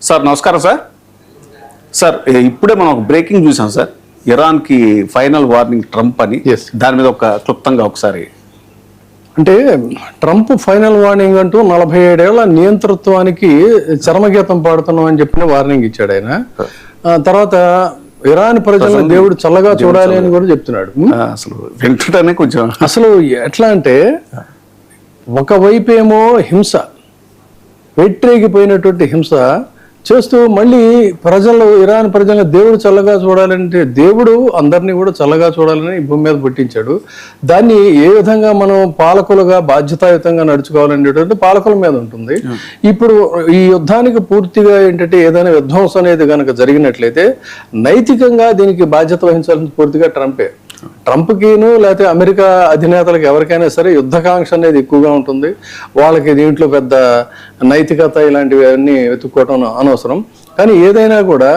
Sir నమస్కారం sir. Sir ఇప్పుడే మనం ఒక బ్రేకింగ్ చూసాం సార్, ఇరాన్కి ఫైనల్ వార్నింగ్ ట్రంప్ అని. దాని మీద ఒక క్లుప్తంగా ఒకసారి. అంటే ట్రంప్ ఫైనల్ వార్నింగ్ అంటూ 47 ఏళ్ల నియంతృత్వానికి చరమగీతం పాడుతున్నాం అని చెప్పిన వార్నింగ్ ఇచ్చాడు ఆయన. తర్వాత ఇరాన్ ప్రజలను దేవుడు చల్లగా చూడాలి అని కూడా చెప్తున్నాడు. అసలు వింటుంటేనే కొంచెం అసలు ఎట్లా అంటే ఒకవైపు ఏమో హింస, వెట్రేగిపోయినటువంటి హింస చేస్తూ మళ్ళీ ఇరాన్ ప్రజలను దేవుడు చల్లగా చూడాలంటే దేవుడు అందరినీ కూడా చల్లగా చూడాలని ఈ భూమి మీద పుట్టించాడు. దాన్ని ఏ విధంగా మనం పాలకులుగా బాధ్యతాయుతంగా నడుచుకోవాలనేటువంటి పాలకుల మీద ఉంటుంది. ఇప్పుడు ఈ యుద్ధానికి పూర్తిగా ఏంటంటే ఏదైనా విధ్వంసం అనేది కనుక జరిగినట్లయితే నైతికంగా దీనికి బాధ్యత వహించాల్సింది పూర్తిగా ట్రంపే. ట్రంప్కిను లేకపోతే అమెరికా అధినేతలకు ఎవరికైనా సరే యుద్ధకాంక్ష అనేది ఎక్కువగా ఉంటుంది. వాళ్ళకి దీంట్లో పెద్ద నైతికత ఇలాంటివి అన్నీ వెతుక్కోవటం అనవసరం. కానీ ఏదైనా కూడా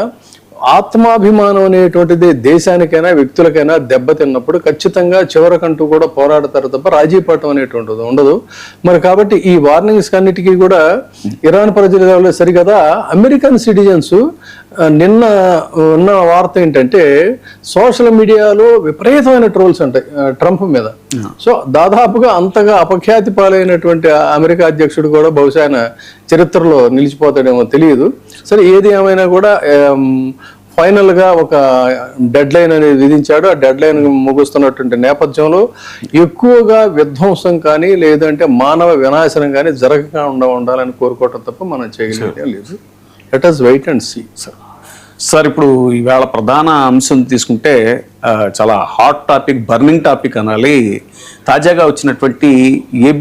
ఆత్మాభిమానం అనేటువంటిది దేశానికైనా వ్యక్తులకైనా దెబ్బతిన్నప్పుడు ఖచ్చితంగా చివరకంటూ కూడా పోరాడతారు తప్ప రాజీ పడటం అనేటువంటిది ఉండదు. మరి కాబట్టి ఈ వార్నింగ్స్ అన్నిటికీ కూడా ఇరాన్ ప్రజలు సరికదా అమెరికన్ సిటిజన్స్ నిన్న ఉన్న వార్త ఏంటంటే సోషల్ మీడియాలో విపరీతమైన ట్రోల్స్ ఉంటాయి ట్రంప్ మీద. సో దాదాపుగా అంతగా అపఖ్యాతి పాలైనటువంటి అమెరికా అధ్యక్షుడు కూడా బహుశా ఆయన చరిత్రలో నిలిచిపోతాడేమో తెలియదు. సరే ఏది ఏమైనా కూడా ఫైనల్ గా ఒక డెడ్ లైన్ అనేది విధించాడు. ఆ డెడ్ లైన్ ముగుస్తున్నటువంటి నేపథ్యంలో ఎక్కువగా విధ్వంసం కానీ లేదంటే మానవ వినాశనం కానీ జరగకుండా ఉండాలని కోరుకోవటం తప్ప మనం చేయగలిగే లేదు. Let us wait and see. Sir ఇప్పుడు ఈవేళ ప్రధాన అంశం తీసుకుంటే చాలా హాట్ టాపిక్, బర్నింగ్ టాపిక్ అనాలి. తాజాగా వచ్చినటువంటి